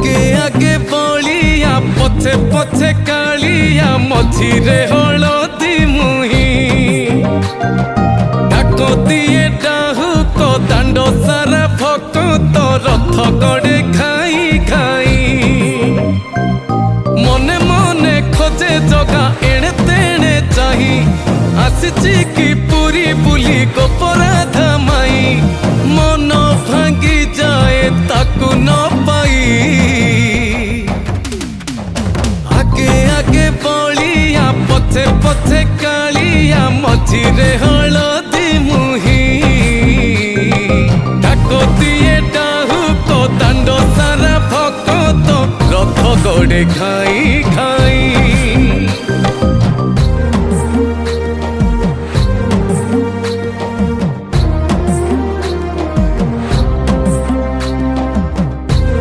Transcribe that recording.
आगे आगे बलिया पछे पछे कालिया मझिरे हलदी मुही डाको दिए डाहुक दांड सारा भक्त रथ गड़े खाई खाई मने मने खोजे जगा एणे तेणे चाही आसिची की पूरी बुली गोपराधा माई मन भांगी जाए ताकू न पाई आगे आगे बलिया पछे पछे कालिया मझिरे हलदी मुही डाको दिए डाहुक दांड सारा भक्त रथ गड़े खाई खाई।